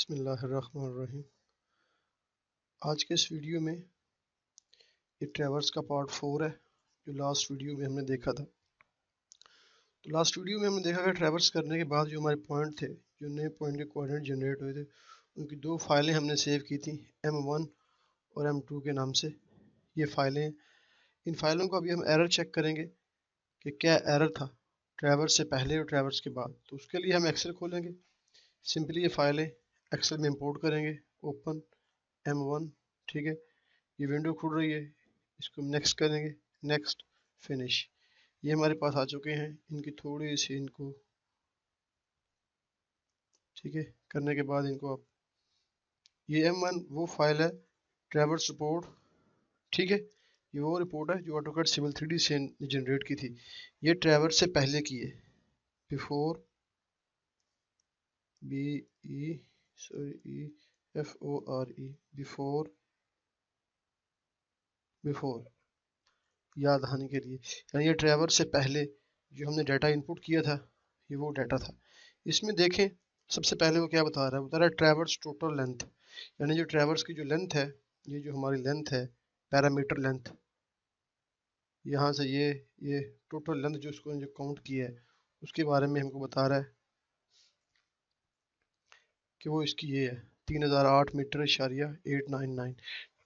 बिस्मिल्लाहिर्रहमानिर्रहीम। आज के इस वीडियो में ये ट्रैवर्स का पार्ट 4 है जो लास्ट वीडियो में हमने देखा था। तो लास्ट वीडियो में हमने देखा कि ट्रैवर्स करने के बाद जो हमारे पॉइंट थे, जो नए पॉइंट के कोऑर्डिनेट जनरेट हुए थे, उनकी दो फाइलें हमने सेव की थी M1 और M2 के नाम से। ये फाइलें, इन फाइलों को अभी हम एरर चेक करेंगे कि क्या एरर था ट्रैवर्स से पहले और ट्रैवर्स के बाद। तो उसके लिए हम एक्सेल खोलेंगे, सिंपली ये फाइलें एक्सेल में इंपोर्ट करेंगे। ओपन M1, ठीक है, ये विंडो खुल रही है, इसको नेक्स्ट करेंगे, नेक्स्ट, फिनिश। ये हमारे पास आ चुके हैं। इनकी थोड़ी सी इनको, ठीक है, करने के बाद इनको आप, ये M1 वो फाइल है ट्रैवर्स रिपोर्ट, ठीक है, ये वो रिपोर्ट है जो ऑटोकैड सिविल 3D से जनरेट की थी। ये ट्रैवर्स से पहले की है, बिफोर, BEFORE, बिफोर, बिफोर, याद आने के लिए, यानी ये ट्रैवर्स से पहले जो हमने डाटा इनपुट किया था, ये वो डाटा था। इसमें देखें, सबसे पहले वो क्या बता रहा है, बता रहा है ट्रैवर्स टोटल लेंथ, यानी जो ट्रैवर्स की जो लेंथ है, ये जो हमारी लेंथ है, पैरामीटर लेंथ, यहाँ से ये टोटल लेंथ जो उसको जो काउंट किया है, उसके बारे में हमको बता रहा है कि वो इसकी ये है 3008 मीटर इशारिया 899।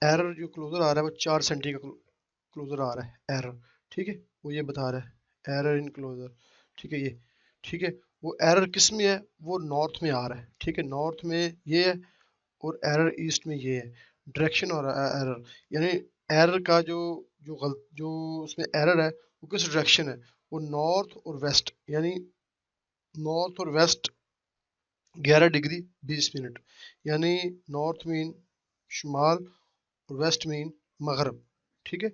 एरर जो क्लोजर आ रहा है वो 4 सेंटी का क्लोजर आ रहा है एरर, ठीक है, वो ये बता रहा है एरर इन क्लोजर, ठीक है, ये ठीक है। वो एरर किस में है, वो नॉर्थ में आ रहा है, ठीक है, नॉर्थ में ये है और एरर ईस्ट में ये है, डायरेक्शन और एरर, यानी एरर का जो उसमें एरर है वो किस डायरेक्शन है, वो नॉर्थ और वेस्ट, यानी नॉर्थ और वेस्ट 11 डिग्री 20 मिनट, यानी नॉर्थ मीन शुमाल और वेस्ट मीन मगरब, ठीक है,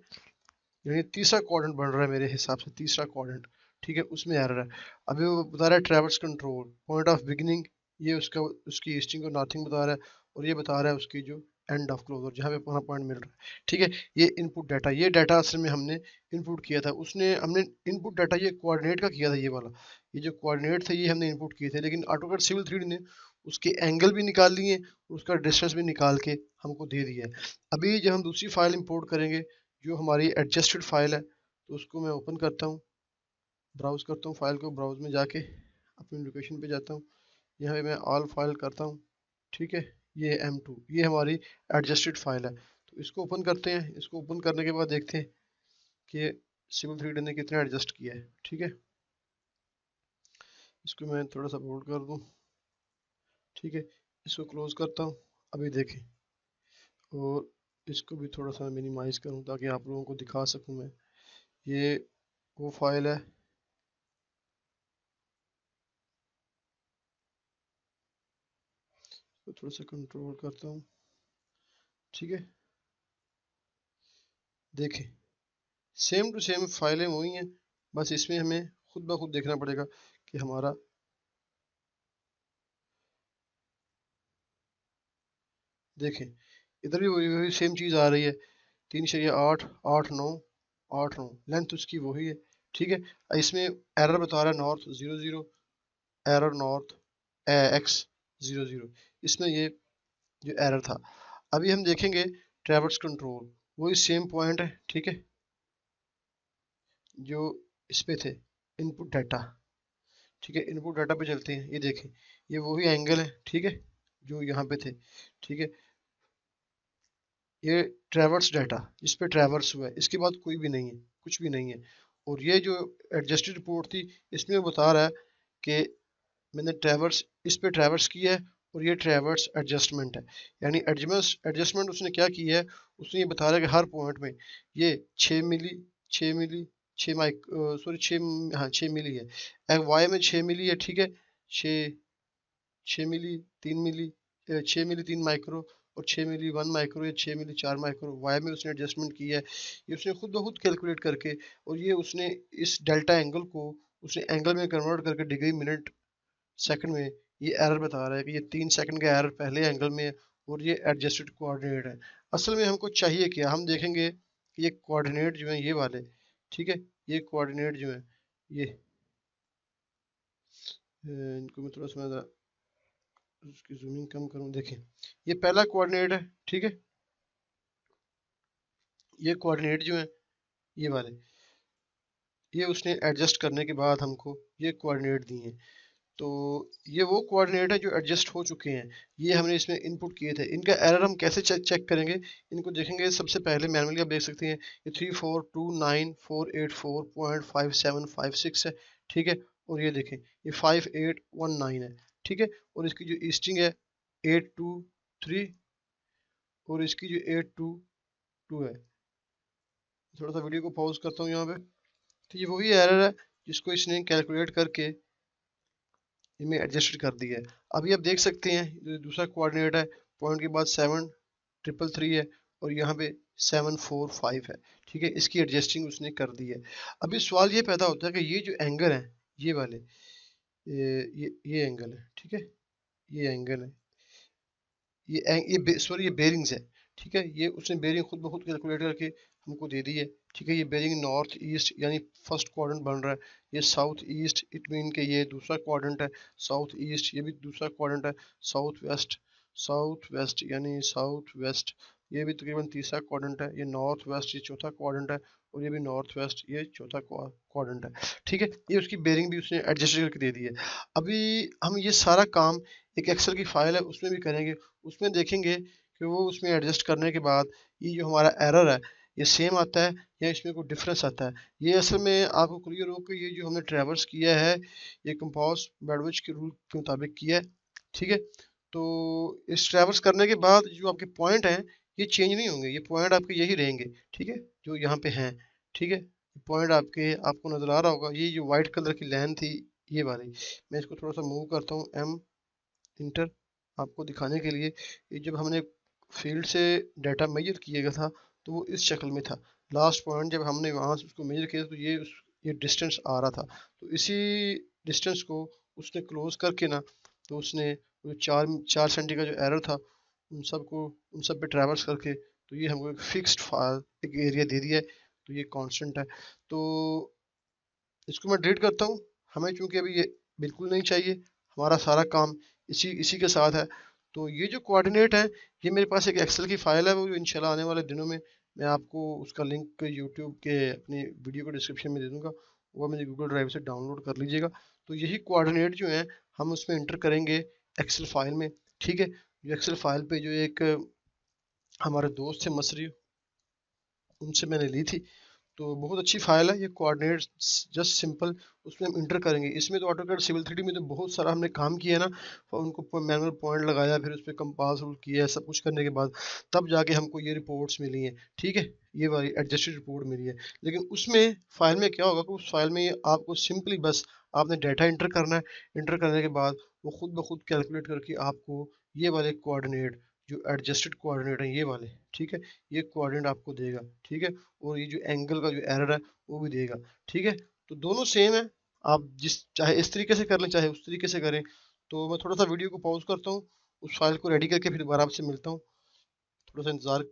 यानी तीसरा क्वाड्रेंट बन रहा है मेरे हिसाब से, तीसरा क्वाड्रेंट, ठीक है, उसमें एरर है। अभी वो बता रहा है traverse control point of beginning, ये उसका उसकी ईस्टिंग और नॉर्थिंग बता रहा है, और ये बता रहा है उसकी जो एंड ऑफ क्लोजर जहाँ पे अपना पॉइंट मिल रहा है, ठीक है। ये इनपुट डाटा, ये डाटा असल में हमने इनपुट किया था, हमने इनपुट डाटा ये कोऑर्डिनेट का किया था, ये वाला, ये जो कोऑर्डिनेट थे ये हमने इनपुट किए थे, लेकिन ऑटोकैड सिविल 3D ने उसके एंगल भी निकाल लिए, उसका डिस्टेंस भी निकाल के हमको दे दिया है। अभी जब हम दूसरी फाइल इंपोर्ट करेंगे जो हमारी एडजस्टेड फाइल है, तो उसको मैं ओपन करता हूँ, ब्राउज करता हूँ फाइल को, ब्राउज में जाके अपनी लोकेशन पे जाता हूँ, यहाँ पे मैं ऑल फाइल करता हूँ, ठीक है, ये M2, ये हमारी एडजस्टेड फाइल है। तो इसको ओपन करते हैं, इसको ओपन करने के बाद देखते हैं कि सिविल 3D ने कितना एडजस्ट किया है, ठीक है। इसको मैं थोड़ा सा बोल्ड कर दूँ, ठीक है, इसको क्लोज करता हूँ। अभी देखें, और इसको भी थोड़ा सा मिनिमाइज करूँ ताकि आप लोगों को दिखा सकूँ मैं। ये वो फाइल है, तो थोड़ा सा कंट्रोल करता हूँ, ठीक है। देखें, सेम टू सेम फाइलें वही हैं, बस इसमें हमें खुद ब खुद देखना पड़ेगा कि हमारा, देखें इधर भी वही वही सेम चीज़ आ रही है, 3.8 8 9 8 9, लेंथ उसकी वही है, ठीक है। इसमें एरर बता रहा है नॉर्थ 00, एरर नॉर्थ एक्स 00, इसमें ये जो एरर था। अभी हम देखेंगे ट्रैवर्स कंट्रोल, वही सेम पॉइंट है, ठीक है, जो इस पे थे इनपुट डाटा, ठीक है, इनपुट डाटा पे चलते हैं। ये देखें, ये वही एंगल है, ठीक है, जो यहाँ पे थे, ठीक है। ये ट्रैवर्स डाटा जिस पे ट्रैवर्स हुआ है, इसके बाद कोई भी नहीं है, कुछ भी नहीं है। और ये जो एडजस्टेड रिपोर्ट थी, इसमें वो बता रहा है कि मैंने ट्रैवर्स, इस पे ट्रैवर्स किया है और ये ट्रैवर्स एडजस्टमेंट है, यानी एडजस्टमेंट उसने क्या किया है, उसने ये बता रहा है कि हर पॉइंट में ये 6 मिली 6 मिली 6 माइक सॉरी 6, हाँ 6 मिली है, वाई में 6 मिली है, ठीक है, 6 6 मिली 3 मिली 6 मिली 3 माइक्रो, और 6 मिली 1 माइक्रो, या 6 मिली 4 माइक्रो, वाई में उसने एडजस्टमेंट किया है। ये उसने खुद ब खुद कैलकुलेट करके, और ये उसने इस डेल्टा एंगल को उसने एंगल में कन्वर्ट करके डिग्री मिनट सेकंड में ये एरर बता रहा है कि ये 3 सेकंड का एरर पहले एंगल में है, और ये एडजस्टेड कोऑर्डिनेट है। असल में हमको चाहिए क्या, हम देखेंगे कि ये कोऑर्डिनेट जो है ये वाले, ठीक है, ये कोऑर्डिनेट जो है ये इनको मैं थोड़ा समझ उसकी जूमिंग कम करूँ, देखें ये पहला कोऑर्डिनेट है, ठीक है। ये कोऑर्डिनेट जो है ये वाले, ये उसने एडजस्ट करने के बाद हमको ये कोऑर्डिनेट दिए हैं। तो ये वो कोऑर्डिनेट है जो एडजस्ट हो चुके हैं, ये हमने इसमें इनपुट किए थे। इनका एरर हम कैसे चेक करेंगे, इनको देखेंगे सबसे पहले मैनुअली। आप देख सकते हैं ये 3429484.5756 है, ठीक है। और ये देखें ये 5819 है, ठीक है। और इसकी जो ईस्टिंग है 823 और इसकी जो 822 है। थोड़ा सा वीडियो को पॉज करता हूँ यहाँ पे। तो ये वही एरर है जिसको इसने कैलकुलेट करके इनमें एडजस्ट कर दिया है। अभी आप देख सकते हैं जो दूसरा कोऑर्डिनेट है, पॉइंट के बाद 7333 है और यहाँ पे 745 है, ठीक है। इसकी एडजस्टिंग उसने कर दी है। अभी सवाल ये पैदा होता है कि ये जो एंगल है ये वाले, ये एंगल है, ठीक है। ये एंगल है, ये बेरिंग्स है, ठीक है। ये उसने बेरिंग खुद ब खुद कैलकुलेट करके हमको दे दी है, ठीक है। ये बेरिंग नॉर्थ ईस्ट यानी फर्स्ट क्वाड्रेंट बन रहा है। ये साउथ ईस्ट, इट मीन के ये दूसरा क्वाड्रेंट है। साउथ ईस्ट ये भी दूसरा क्वाड्रेंट है। साउथ वेस्ट यानी साउथ वेस्ट ये भी तकरीबन तीसरा क्वाड्रेंट है। ये नॉर्थ वेस्ट ये चौथा क्वाड्रेंट है और ये भी नॉर्थ वेस्ट ये चौथा क्वाड्रेंट है, ठीक है। ये उसकी बेरिंग भी उसने एडजस्ट करके दे दी है। अभी हम ये सारा काम एक एक्सेल की फाइल है उसमें भी करेंगे। उसमें देखेंगे कि वो उसमें एडजस्ट करने के बाद ये जो हमारा एरर है ये सेम आता है या इसमें कोई डिफरेंस आता है। ये असल में आपको क्लियर हो कि ये जो हमने ट्रैवर्स किया है ये कंपास बैडविच के रूल के मुताबिक किया है, ठीक है। तो इस ट्रैवर्स करने के बाद जो आपके पॉइंट हैं ये चेंज नहीं होंगे, ये पॉइंट आपके यही रहेंगे, ठीक है, जो यहाँ पे हैं, ठीक है। पॉइंट आपको नजर आ रहा होगा। ये जो व्हाइट कलर की लाइन थी ये वाली, मैं इसको थोड़ा सा मूव करता हूँ एम इंटर आपको दिखाने के लिए। ये जब हमने फील्ड से डाटा मेजर किया था तो वो इस शक्ल में था। लास्ट पॉइंट जब हमने वहाँ से उसको मेजर किया तो ये डिस्टेंस आ रहा था। तो इसी डिस्टेंस को उसने क्लोज करके ना, तो उसने वो चार सेंटी का जो एरर था उन सब पे ट्रैवर्स करके तो ये हमको एक फिक्स्ड फाइल एक एरिया दे दिया है। तो ये कांस्टेंट है। तो इसको मैं डिलीट करता हूँ। हमें चूंकि अभी ये बिल्कुल नहीं चाहिए, हमारा सारा काम इसी के साथ है। तो ये जो कोऑर्डिनेट है ये मेरे पास एक एक्सेल की फाइल है, वो इंशाल्लाह आने वाले दिनों में मैं आपको उसका लिंक यूट्यूब के अपनी वीडियो को डिस्क्रिप्शन में दे दूंगा, वो मेरे गूगल ड्राइव से डाउनलोड कर लीजिएगा। तो यही कोऑर्डिनेट जो है हम उसमें इंटर करेंगे एक्सेल फाइल में, ठीक है। जो एक्सेल फाइल पे जो एक हमारे दोस्त थे मसरी, उनसे मैंने ली थी। तो बहुत अच्छी फाइल है ये कोऑर्डिनेट, जस्ट सिंपल उसमें हम इंटर करेंगे। इसमें तो ऑटोकैड सिविल 3D में तो बहुत सारा हमने काम किया है ना, और उनको मैनुअल पॉइंट लगाया, फिर उस पर कंपास रूल किया, सब कुछ करने के बाद तब जाके हमको ये रिपोर्ट्स मिली हैं, ठीक है। ये वाली एडजस्टेड रिपोर्ट मिली है। लेकिन उसमें फाइल में क्या होगा कि उस फाइल में आपको सिंपली बस आपने डाटा इंटर करना है। इंटर करने के बाद वो खुद ब खुद कैलकुलेट करके आपको ये वाले कोऑर्डिनेट जो एडजस्टेड कोऑर्डिनेट हैं ये वाले, ठीक है, ये कोऑर्डिनेट आपको देगा, ठीक है। और ये जो एंगल का जो एरर है वो भी देगा, ठीक है। तो दोनों सेम है, आप जिस चाहे इस तरीके से कर लें चाहे उस तरीके से करें। तो मैं थोड़ा सा वीडियो को पॉज करता हूँ, उस फाइल को रेडी करके फिर दोबारा आपसे मिलता हूँ। थोड़ा सा इंतजार।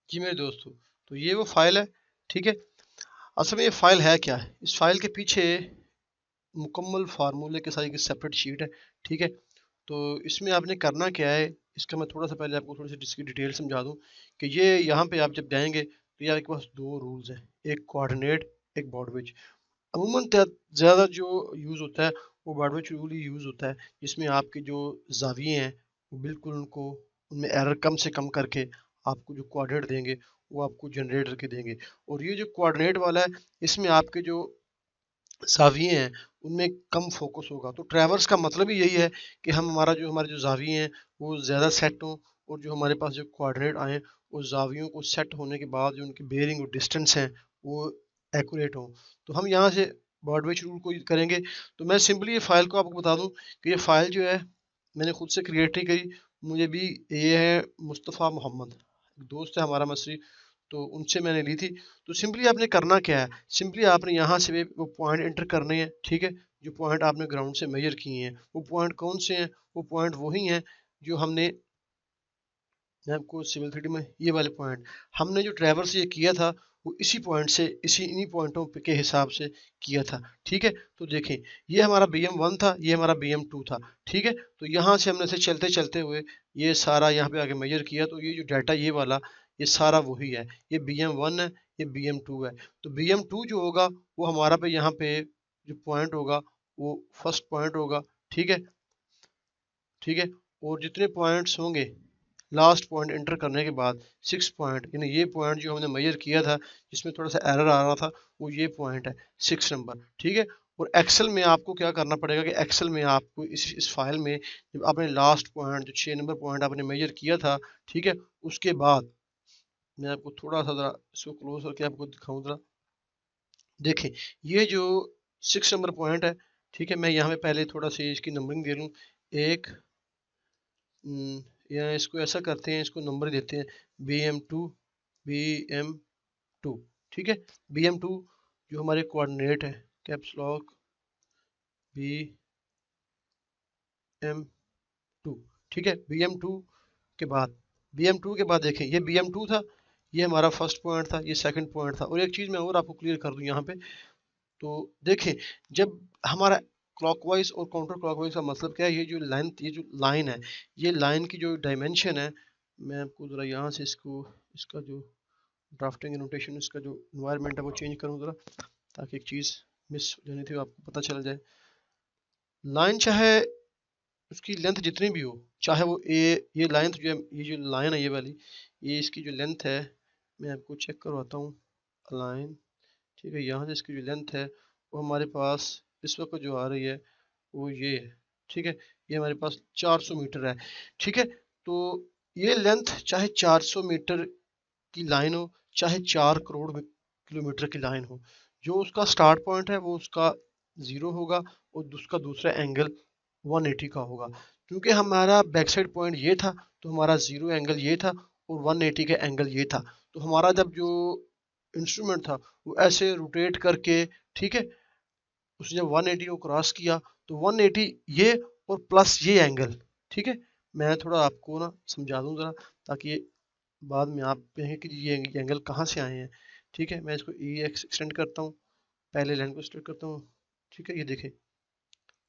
जी मेरे दोस्तों, तो ये वो फाइल है, ठीक है। असल में ये फाइल है क्या है, इस फाइल के पीछे मुकम्मल फार्मूले के साथ एक सेपरेट शीट है, ठीक है। तो इसमें आपने करना क्या है, इसका मैं थोड़ा सा पहले आपको थोड़ी सी इसकी डिटेल समझा दूं कि ये यहाँ पे आप जब जाएंगे तो ये आपके पास दो रूल्स हैं, एक कोऑर्डिनेट एक बॉडविच। अमूमन ज़्यादा जो यूज़ होता है वो बॉडविच रूल ही यूज़ होता है, जिसमें आपके जो जाविये हैं वो बिल्कुल उनको उनमें एरर कम से कम करके आपको जो कोऑर्डिनेट देंगे वो आपको जनरेट करके देंगे। और ये जो कोऑर्डिनेट वाला है इसमें आपके जो ज़ाविये हैं उनमें कम फोकस होगा। तो ट्रैवर्स का मतलब ही यही है कि हमारे जो ज़ाविये हैं वो ज़्यादा सेट हों, और जो हमारे पास जो कोऑर्डिनेट आए उस ज़ावियों को सेट होने के बाद जो उनकी बेयरिंग और डिस्टेंस हैं वो एक्यूरेट हों। तो हम यहाँ से बॉडविच रूल को करेंगे। तो मैं सिंपली ये फाइल को आपको बता दूं कि ये फाइल जो है मैंने खुद से क्रिएट नहीं करी, मुझे भी ये है मुस्तफ़ा मोहम्मद दोस्त है हमारा मसरी, तो उनसे मैंने ली थी। तो सिंपली आपने करना क्या है, सिंपली आपने यहाँ से वो पॉइंट एंटर करने हैं, ठीक है। जो पॉइंट आपने ग्राउंड से मेजर किए हैं वो पॉइंट कौन से हैं, वो पॉइंट वही हैं जो हमने, मैं आपको सिविल 3D में ये वाले पॉइंट हमने जो ट्रैवर्स ये किया था वो इसी पॉइंट से इन्हीं पॉइंटों के हिसाब से किया था। ठीक है, तो देखें ये हमारा BM1 था, ये हमारा BM2 था। ठीक है, तो यहाँ से हमने से चलते चलते हुए ये सारा यहाँ पे आगे मेजर किया, तो ये जो डाटा ये वाला ये सारा वही है, ये BM1 है, ये BM2 है। तो BM2 जो होगा वो हमारा पे यहाँ पे जो पॉइंट होगा वो फर्स्ट पॉइंट होगा। ठीक है, ठीक है, और जितने पॉइंट्स होंगे लास्ट पॉइंट एंटर करने के बाद 6 पॉइंट, यानी ये पॉइंट जो हमने मेजर किया था जिसमें थोड़ा सा एरर आ रहा था वो ये पॉइंट है 6 नंबर। ठीक है, और एक्सेल में आपको क्या करना पड़ेगा कि एक्सेल में आपको इस फाइल में जब आपने लास्ट पॉइंट जो 6 नंबर पॉइंट आपने मेजर किया था, ठीक है, उसके बाद मैं आपको थोड़ा सा ज़रा इसको क्लोज करके आपको दिखाऊँ ज़रा। देखें ये जो 6 नंबर पॉइंट है, ठीक है, मैं यहाँ पे पहले थोड़ा सा इसकी नंबरिंग दे लूँ। एक या इसको ऐसा करते हैं, इसको नंबर देते हैं BM2 BM2। ठीक है, BM2 जो हमारे कोऑर्डिनेट है कैप्स लॉक BM2। ठीक है, BM2 के बाद देखें ये BM2 था, ये हमारा फर्स्ट पॉइंट था, ये सेकंड पॉइंट था। और एक चीज़ मैं और आपको क्लियर कर दूं यहाँ पे, तो देखें जब हमारा क्लॉकवाइज और काउंटर क्लॉकवाइज का मतलब क्या है, ये जो लेंथ ये जो लाइन है, ये लाइन की जो डायमेंशन है, मैं आपको ज़रा यहाँ से इसका जो ड्राफ्टिंग नोटेशन इसका जो इन्वायरमेंट है वो चेंज करूँ ज़रा, ताकि एक चीज़ मिस हो जानी थी आपको पता चल जाए। लाइन चाहे उसकी लेंथ जितनी भी हो, चाहे वो ये लाइन जो है, ये जो लाइन है ये वाली, ये इसकी जो लेंथ है मैं आपको चेक करवाता हूँ लाइन। ठीक है, यहाँ से इसकी जो लेंथ है वो हमारे पास इस वक्त जो आ रही है वो ये है। ठीक है, ये हमारे पास 400 मीटर है। ठीक है, तो ये लेंथ चाहे 400 मीटर की लाइन हो, चाहे 4 करोड़ किलोमीटर की लाइन हो, जो उसका स्टार्ट पॉइंट है वो उसका 0 होगा और उसका दूसरा एंगल 180 का होगा। क्योंकि हमारा बैक साइड पॉइंट ये था तो हमारा 0 एंगल ये था और 180 का एंगल ये था। तो हमारा जब जो इंस्ट्रूमेंट था वो ऐसे रोटेट करके, ठीक है, उसने जब 180 को क्रॉस किया तो 180 ये और प्लस ये एंगल। ठीक है, मैं थोड़ा आपको ना समझा दूं ज़रा, ताकि बाद में आप कहें कि ये एंगल कहाँ से आए हैं। ठीक है, मैं इसको एक्सटेंड करता हूँ, पहले लाइन को एक्सटेंड करता हूँ। ठीक है, ये देखें,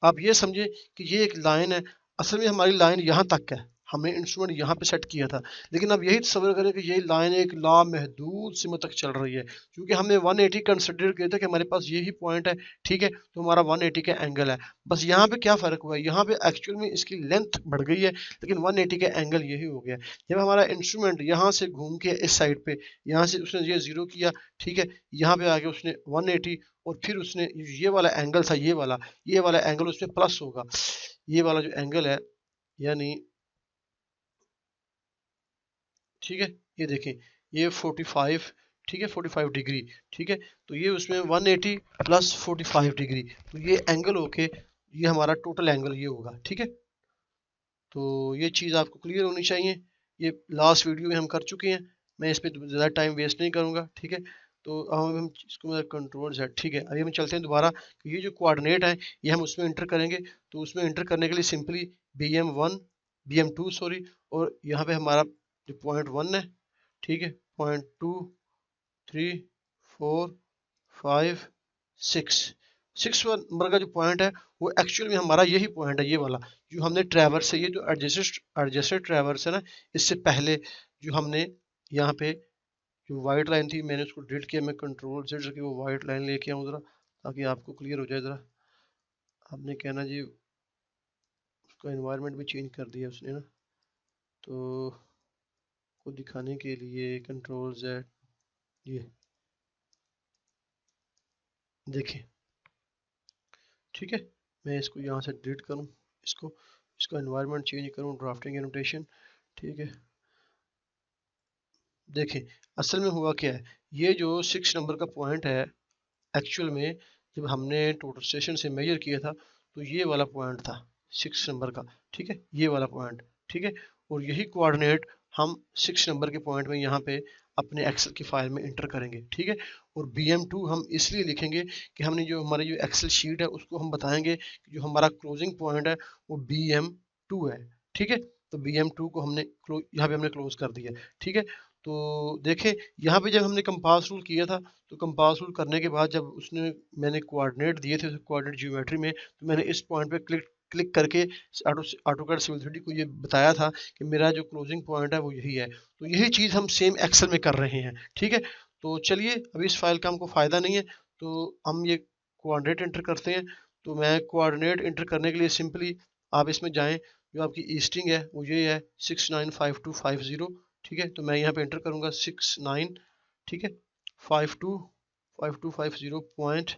आप ये समझे कि ये एक लाइन है, असल में हमारी लाइन यहाँ तक है, हमने इंस्ट्रूमेंट यहाँ पे सेट किया था, लेकिन अब यही तस्वीर करें कि ये लाइन एक लामहदूद सीमा तक चल रही है, क्योंकि हमने 180 कंसिडर किया था कि हमारे पास यही पॉइंट है। ठीक है, तो हमारा 180 का एंगल है। बस यहाँ पे क्या फ़र्क हुआ है, यहाँ पे एक्चुअल में इसकी लेंथ बढ़ गई है, लेकिन 180 का एंगल यही हो गया। जब हमारा इंस्ट्रूमेंट यहाँ से घूम के इस साइड पे, यहाँ से उसने ये 0 किया, ठीक है, यहाँ पे आके उसने 180 और फिर उसने ये वाला एंगल था, ये वाला एंगल उसमें प्लस होगा। ये वाला जो एंगल है, यानी ठीक है, ये देखें ये 45, ठीक है, 45 डिग्री। ठीक है, तो ये उसमें 180 प्लस 45 डिग्री, तो ये एंगल होके ये हमारा टोटल एंगल ये होगा। ठीक है, तो ये चीज़ आपको क्लियर होनी चाहिए। ये लास्ट वीडियो में हम कर चुके हैं, मैं इस पर ज़्यादा टाइम वेस्ट नहीं करूँगा। ठीक है, तो अब हम इसको कंट्रोल Z, ठीक है, अभी हम चलते हैं दोबारा कि ये जो कोऑर्डिनेट है ये हम उसमें इंटर करेंगे। तो उसमें इंटर करने के लिए सिंपली BM2 सॉरी, और यहाँ पे हमारा जो पॉइंट 1 है, ठीक है, पॉइंट 2 3 4 5 6 नंबर का जो पॉइंट है वो एक्चुअल में हमारा यही पॉइंट है, ये वाला जो हमने ट्रैवर्स से, ये जो एडजस्टेड ट्रैवर्स है ना, इससे पहले जो हमने यहाँ पे जो वाइट लाइन थी मैंने उसको डिलीट किया, मैं कंट्रोल Z की वो वाइट लाइन लेके आऊँ ज़रा, ताकि आपको क्लियर हो जाए। ज़रा आपने कहना जी उसका एनवायरनमेंट भी चेंज कर दिया उसने ना, तो को दिखाने के लिए कंट्रोल Z, ये देखें। ठीक है, मैं इसको यहाँ से डिलीट करूँ, इसका एनवायरनमेंट चेंज करूँ, ड्राफ्टिंग एनोटेशन। ठीक है, देखें असल में हुआ क्या है, ये जो 6 नंबर का पॉइंट है एक्चुअल में जब हमने टोटल स्टेशन से मेजर किया था तो ये वाला पॉइंट था 6 नंबर का। ठीक है, ये वाला पॉइंट। ठीक है, और यही कोऑर्डिनेट हम 6 नंबर के पॉइंट में यहाँ पे अपने एक्सेल की फाइल में इंटर करेंगे। ठीक है, और BM2 हम इसलिए लिखेंगे कि हमने जो हमारी जो एक्सेल शीट है उसको हम बताएंगे कि जो हमारा क्लोजिंग पॉइंट है वो BM2 है। ठीक है, तो BM2 को हमने यहाँ पे हमने क्लोज कर दिया। ठीक है, तो देखें यहाँ पे जब हमने कंपास रूल किया था, तो कंपास रूल करने के बाद जब उसने मैंने कोऑर्डिनेट दिए थे कोऑर्डिनेट ज्योमेट्री में, तो मैंने इस पॉइंट पे क्लिक करके ऑटोकैड सिविल 3D को ये बताया था कि मेरा जो क्लोजिंग पॉइंट है वो यही है। तो यही चीज़ हम सेम एक्सेल में कर रहे हैं, ठीक है। तो चलिए, अभी इस फाइल का हमको फ़ायदा नहीं है, तो हम ये कोऑर्डिनेट एंटर करते हैं। तो मैं कोऑर्डिनेट एंटर करने के लिए सिंपली आप इसमें जाएं, जो आपकी ईस्टिंग है वो ये है 695250, ठीक है। तो मैं यहाँ पे एंटर करूँगा 69, ठीक है, 525250 पॉइंट,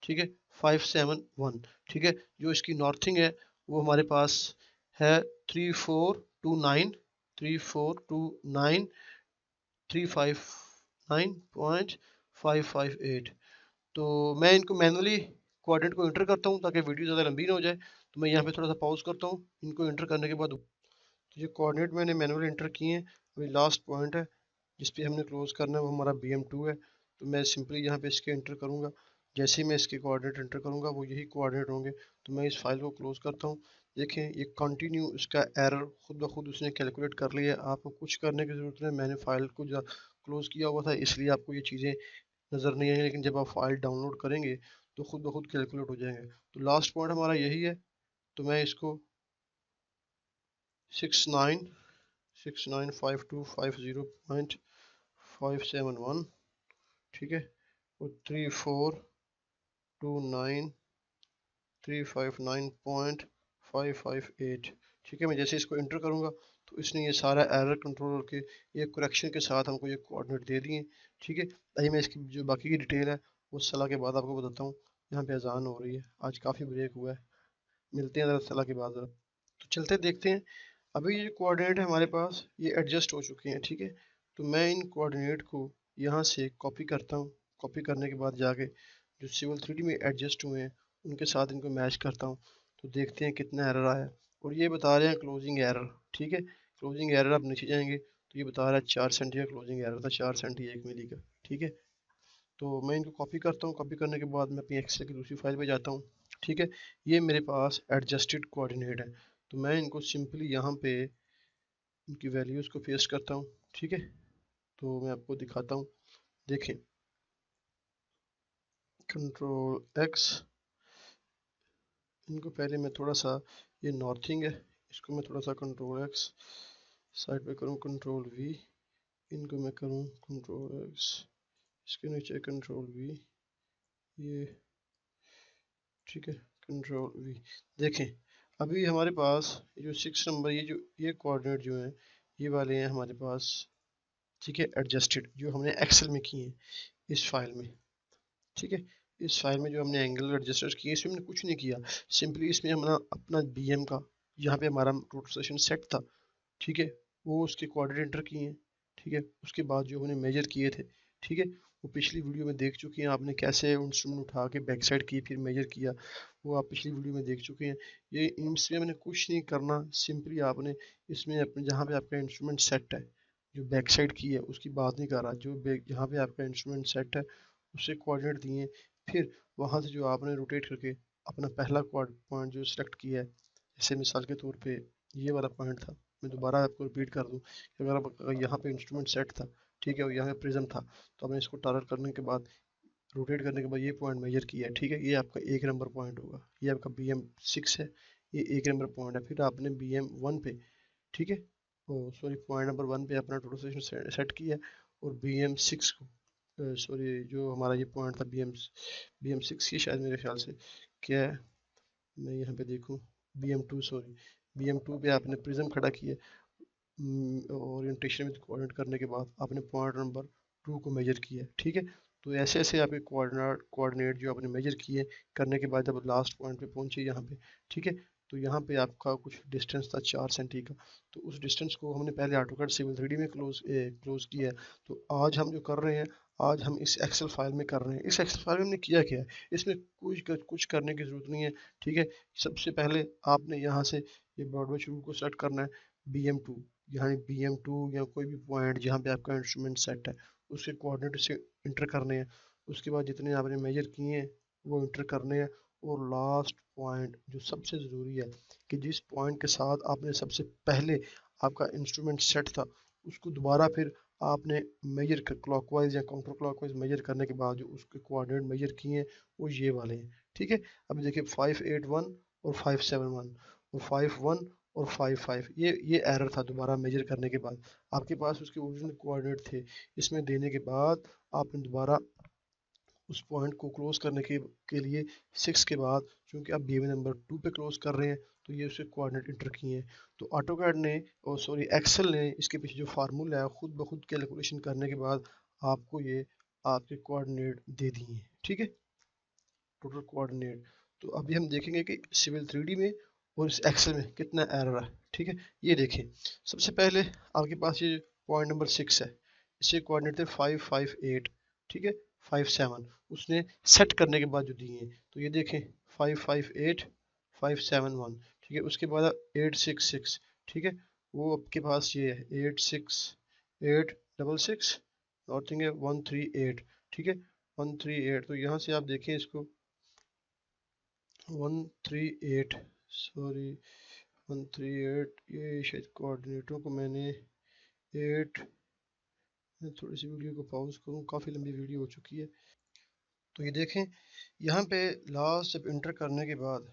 ठीक है, 571, ठीक है। जो इसकी नॉर्थिंग है वो हमारे पास है 3429 3429 359.558। तो मैं इनको मैनुअली कोऑर्डिनेट को एंटर करता हूँ ताकि वीडियो ज़्यादा लंबी ना हो जाए। तो मैं यहाँ पे थोड़ा सा पॉज करता हूँ, इनको एंटर करने के बाद तो ये कोऑर्डिनेट मैंने मैनुअली एंटर किए हैं। अभी लास्ट पॉइंट है जिस पे हमने क्लोज करना है वो हमारा BM2 है। तो मैं सिंपली यहाँ पे इसके एंटर करूँगा। जैसे ही मैं इसके कोऑर्डिनेट एंटर करूँगा वो यही कोऑर्डिनेट होंगे। तो मैं इस फाइल को क्लोज करता हूँ। देखें ये कंटिन्यू इसका एरर खुद ब खुद उसने कैलकुलेट कर लिया है, आपको कुछ करने की ज़रूरत नहीं। मैंने फाइल को क्लोज किया हुआ था इसलिए आपको ये चीज़ें नज़र नहीं आई, लेकिन जब आप फाइल डाउनलोड करेंगे तो खुद ब खुद कैलकुलेट हो जाएंगे। तो लास्ट पॉइंट हमारा यही है। तो मैं इसको 695250.571, ठीक है, और 3429.359.558, ठीक है। मैं जैसे इसको एंटर करूँगा तो इसने ये सारा एरर कंट्रोल करके ये करेक्शन के साथ हमको ये कोऑर्डिनेट दे दिए, ठीक है। अभी मैं इसकी जो बाकी की डिटेल है वो सलाह के बाद आपको बताता हूँ। यहाँ पे अजान हो रही है, आज काफ़ी ब्रेक हुआ है, मिलते हैं ज़रा सलाह के बाद ज़रा। तो चलते देखते हैं। अभी ये कोऑर्डिनेट है हमारे पास, ये एडजस्ट हो चुके हैं, ठीक है। तो मैं इन कोऑर्डिनेट को यहाँ से कॉपी करता हूँ। कॉपी करने के बाद जाके जो सिविल 3D में एडजस्ट हुए हैं उनके साथ इनको मैच करता हूँ। तो देखते हैं कितना एरर आया, और ये बता रहे हैं क्लोजिंग एरर, ठीक है। क्लोजिंग एरर आप नीचे जाएंगे तो ये बता रहा है 4 सेंटी का क्लोजिंग एरर था, 4 सेंटी 1 मिली का, ठीक है। तो मैं इनको कॉपी करता हूँ। कॉपी करने के बाद मैं अपनी एक्सेल की दूसरी फाइल पे जाता हूँ, ठीक है। ये मेरे पास एडजस्टेड कोऑर्डिनेट है। तो मैं इनको सिंपली यहाँ पे इनकी वैल्यूज़ को पेस्ट करता हूँ, ठीक है। तो मैं आपको दिखाता हूँ, देखें, कंट्रोल X, इनको पहले मैं थोड़ा सा, ये नॉर्थिंग है, इसको मैं थोड़ा सा कंट्रोल X साइड पे करूँ, कंट्रोल V, इनको मैं करूँ कंट्रोल X, इसके नीचे कंट्रोल V, ये, ठीक है, कंट्रोल V। देखें अभी हमारे पास ये जो 6 नंबर, ये कोऑर्डिनेट जो हैं ये वाले हैं हमारे पास, ठीक है, एडजस्टेड, जो हमने एक्सेल में किए हैं इस फाइल में, ठीक है। इस फाइल में जो हमने एंगल एडजस्टर्स किए इसमें हमने कुछ नहीं किया, सिंपली इसमें हमने अपना BM का, यहाँ पे हमारा रोटेशन सेट था, ठीक है, वो उसके कोऑर्डिनेट एंटर किए हैं, ठीक है। उसके बाद जो हमने मेजर किए थे, ठीक है, वो पिछली वीडियो में देख चुके हैं आपने, कैसे इंस्ट्रूमेंट उठा के बैक साइड की फिर मेजर किया, वो आप पिछली वीडियो में देख चुके हैं। ये इसमें मैंने कुछ नहीं करना, सिंपली आपने इसमें अपने जहाँ पे आपका इंस्ट्रूमेंट सेट है, जो बैक साइड की है उसकी बात नहीं कर रहा, जो जहाँ पे आपका इंस्ट्रूमेंट सेट है उससे कोऑर्डिनेट दिए, फिर वहाँ से जो आपने रोटेट करके अपना पहला पॉइंट जो सिलेक्ट किया है, जैसे मिसाल के तौर पे ये वाला पॉइंट था, मैं दोबारा आपको रिपीट कर दूं कि अगर यहाँ पे इंस्ट्रूमेंट सेट था, ठीक है, और यहाँ पे प्रिज्म था, तो आपने इसको टारगेट करने के बाद रोटेट करने के बाद ये पॉइंट मेजर किया है, ठीक है, ये आपका 1 नंबर पॉइंट होगा, ये आपका BM6 है, ये 1 नंबर पॉइंट है। फिर आपने BM1 पे, ठीक है, सॉरी, पॉइंट नंबर 1 पे अपना टोटल सेशन सेट किया है, और BM6 को, सॉरी, जो हमारा ये पॉइंट था BM6 ही शायद मेरे ख्याल से, क्या है, मैं यहाँ पे देखूँ, BM2, सॉरी, BM2 पे आपने प्रिज्म खड़ा किया, ओरिएंटेशन विद कोऑर्डिनेट करने के बाद आपने पॉइंट नंबर 2 को मेजर किया, ठीक है। तो ऐसे ऐसे आपके कोऑर्डिनेट जो आपने मेजर किए करने के बाद जब लास्ट पॉइंट पे पहुंचे यहाँ पे, ठीक है, तो यहाँ पे आपका कुछ डिस्टेंस था 4 सेंटी का, तो उस डिस्टेंस को हमने पहले ऑटोकैड सिविल 3D में क्लोज किया है। तो आज हम जो कर रहे हैं, आज हम इस एक्सेल फाइल में कर रहे हैं। इस एक्सेल फाइल में हमने किया क्या है, इसमें कुछ करने की ज़रूरत नहीं है, ठीक है। सबसे पहले आपने यहाँ से ये ब्रॉडबैच रूल को सेट करना है, BM2, यहाँ BM2 या कोई भी पॉइंट जहाँ पे आपका इंस्ट्रूमेंट सेट है उसके कोऑर्डिनेट से इंटर करने हैं। उसके बाद जितने आपने मेजर किए हैं वो इंटर करने हैं, और लास्ट पॉइंट जो सबसे ज़रूरी है कि जिस पॉइंट के साथ आपने सबसे पहले आपका इंस्ट्रूमेंट सेट था उसको दोबारा फिर आपने मेजर कर क्लॉकवाइज या काउंटर क्लॉकवाइज मेजर करने के बाद जो उसके कोऑर्डिनेट मेजर किए हैं वो ये वाले हैं, ठीक है। अब देखिए 581 और 571 और 51 और 55, ये एरर था दोबारा मेजर करने के बाद। आपके पास उसके ओरिजिनल कोऑर्डिनेट थे, इसमें देने के बाद आपने दोबारा उस पॉइंट को क्लोज करने के लिए 6 के बाद, क्योंकि आप बीएमए नंबर 2 पे क्लोज कर रहे हैं, तो ये उसके कोऑर्डिनेट इंटर किए हैं। तो ऑटोकैड ने और सॉरी एक्सेल ने इसके पीछे जो फार्मूला है खुद ब खुद कैलकुलेशन करने के बाद आपको ये आपके कोऑर्डिनेट दे दिए हैं, ठीक है, टोटल कोऑर्डिनेट। तो अभी हम देखेंगे कि सिविल 3D में और इस एक्सेल में कितना एरर है, ठीक है। ये देखें, सबसे पहले आपके पास ये पॉइंट नंबर 6 है, इसके कोऑर्डिनेट थे 558, ठीक है, 57 उसने सेट करने के बाद जो दिए हैं, तो ये देखें 558 571, ठीक है। उसके बाद 866, ठीक है, वो आपके पास ये है 86866 और थिंग है 138, ठीक है, 138। तो यहाँ से आप देखें इसको 138, सॉरी 138, ये शायद कोऑर्डिनेटरों को मैंने 8, मैं थोड़ी सी वीडियो को पॉज करूँ, काफ़ी लंबी वीडियो हो चुकी है। तो ये देखें यहाँ पे लास्ट जब इंटर करने के बाद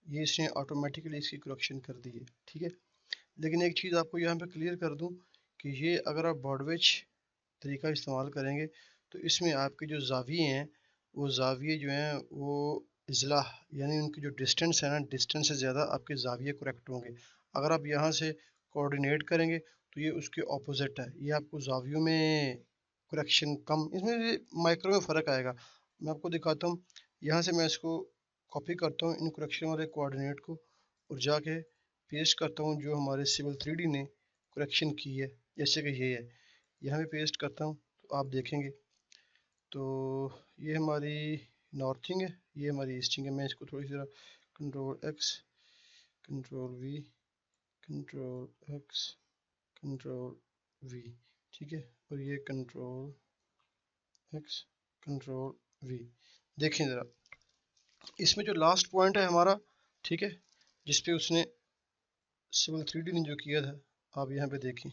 ये इसने ऑटोमेटिकली इसकी करेक्शन कर दी है, ठीक है। लेकिन एक चीज़ आपको यहाँ पे क्लियर कर दूँ कि ये अगर आप बॉडवेज तरीका इस्तेमाल करेंगे तो इसमें आपके जो जाविये हैं वो जाविये जो हैं वो इजला यानी उनकी जो डिस्टेंस है ना, डिस्टेंस से ज़्यादा आपके जाविये करेक्ट होंगे। अगर आप यहाँ से कोऑर्डिनेट करेंगे तो ये उसके ऑपोजिट है, ये आपको जावियों में करेक्शन कम, इसमें माइक्रो में फ़र्क आएगा। मैं आपको दिखाता हूँ, यहाँ से मैं इसको कॉपी करता हूँ इन करेक्शन वाले कोऑर्डिनेट को और जाके पेस्ट करता हूँ जो हमारे सिविल 3D ने करेक्शन की है, जैसे कि ये है, यहाँ पे पेस्ट करता हूँ तो आप देखेंगे। तो ये हमारी नॉर्थिंग है, ये हमारी ईस्टिंग है। मैं इसको थोड़ी सी control X, control V, control X, control V, ठीक है, और ये कंट्रोल एक्स, कंट्रोल वी। देखें ज़रा इसमें जो लास्ट पॉइंट है हमारा, ठीक है, जिसपे उसने सिविल 3D ने जो किया था, आप यहाँ पे देखें,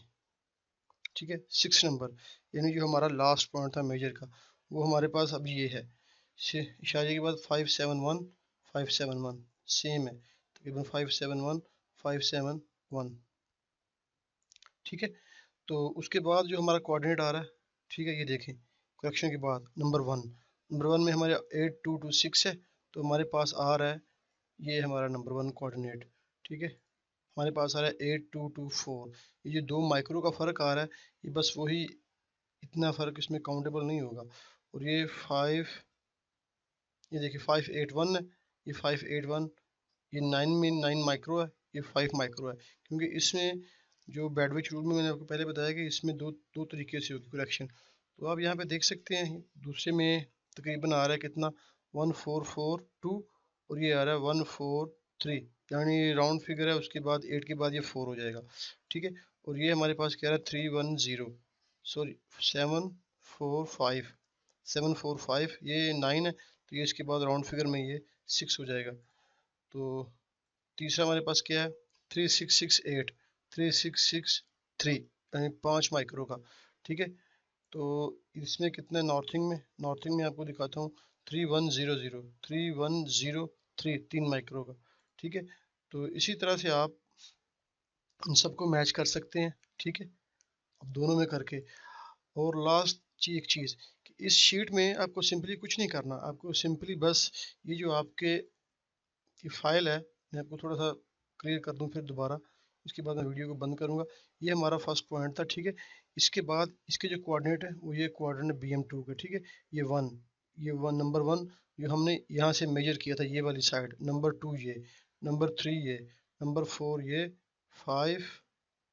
ठीक है, 6 नंबर, यानी जो हमारा लास्ट पॉइंट था मेजर का, वो हमारे पास अभी ये है। इशारे के बाद 571 571 सेम है, तकरीबन 571 571, ठीक है। तो उसके बाद जो हमारा कोऑर्डिनेट आ रहा है, ठीक है, ये देखें करेक्शन के बाद नंबर वन में हमारे 8226 है, तो हमारे पास आ रहा है ये हमारा नंबर 1 कोऑर्डिनेट, ठीक है। हमारे पास आ रहा है 8224, ये जो 2 माइक्रो का फ़र्क आ रहा है, ये बस वही, इतना फ़र्क इसमें काउंटेबल नहीं होगा। और ये 5, ये देखिए 581 है, ये 581, ये 9 में 9 माइक्रो है, ये 5 माइक्रो है, क्योंकि इसमें जो बैडविच रूल में मैंने आपको पहले बताया कि इसमें दो तरीके से होगी करेक्शन। तो आप यहाँ पे देख सकते हैं दूसरे में तकरीबन आ रहा है कितना 1442 और ये आ रहा है 143, यानी राउंड फिगर है, उसके बाद 8 के बाद ये 4 हो जाएगा, ठीक है। और ये हमारे पास क्या रहा है 310, सॉरी 745, 745, ये 9 है, तो ये इसके बाद राउंड फिगर में ये 6 हो जाएगा। तो तीसरा हमारे पास क्या है 3668, 3663, यानी 5 माइक्रो का, ठीक है। तो इसमें कितना नॉर्थिंग में आपको दिखाता हूँ 3100, 3103, 3 माइक्रो का, ठीक है। तो इसी तरह से आप इन सबको मैच कर सकते हैं, ठीक है, अब दोनों में करके। और लास्ट एक चीज़ कि इस शीट में आपको सिंपली कुछ नहीं करना, आपको सिंपली बस ये जो आपके ये फाइल है, मैं आपको थोड़ा सा क्लियर कर दूं फिर दोबारा, इसके बाद मैं वीडियो को बंद करूंगा। ये हमारा फर्स्ट पॉइंट था, ठीक है। इसके बाद इसके जो कोऑर्डिनेट है वो ये कोऑर्डिनेट BM2 के, ठीक है, ये वन नंबर 1 जो हमने यहाँ से मेजर किया था ये वाली साइड, नंबर 2 ये, नंबर 3 ये, नंबर 4 ये, 5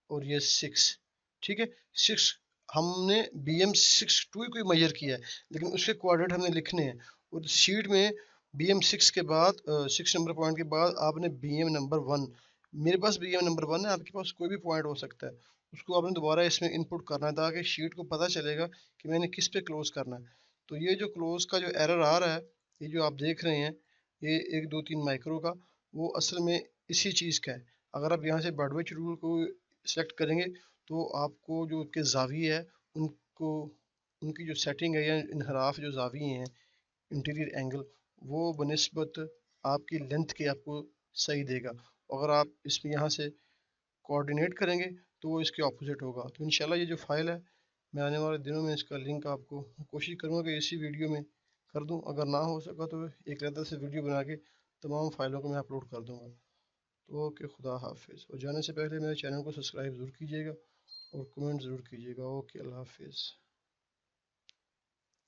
और ये 6, ठीक है। 6 हमने BM62 को मेजर किया है, लेकिन उसके कोऑर्डिनेट हमने लिखने हैं। और शीट में BM6 के बाद 6 नंबर पॉइंट के बाद आपने BM नंबर 1, मेरे पास BM नंबर 1 है, आपके पास कोई भी पॉइंट हो सकता है, उसको आपने दोबारा इसमें इनपुट करना है ताकि शीट को पता चलेगा कि मैंने किस पे क्लोज करना है। तो ये जो क्लोज का जो एरर आ रहा है, ये जो आप देख रहे हैं, ये 1 2 3 माइक्रो का, वो असल में इसी चीज़ का है। अगर आप यहाँ से बर्डविच रूल को सेलेक्ट करेंगे तो आपको जो उसके जाविये है उनको उनकी जो सेटिंग है या इनहराफ जो जाविये हैं इंटीरियर एंगल, वो बनिस्बत आपकी लेंथ के आपको सही देगा। अगर आप इसमें यहाँ से कोऑर्डिनेट करेंगे तो वो इसके ऑपोजिट होगा। तो इंशाल्लाह ये जो फाइल है मैं आने वाले दिनों में इसका लिंक आपको कोशिश करूँगा कि इसी वीडियो में कर दूँ। अगर ना हो सका तो एक अलग से वीडियो बना के तमाम फाइलों को मैं अपलोड कर दूँगा। तो ओके, खुदा हाफिज़। और जाने से पहले मेरे चैनल को सब्सक्राइब ज़रूर कीजिएगा और कमेंट ज़रूर कीजिएगा। ओके, अल्लाह हाफिज़।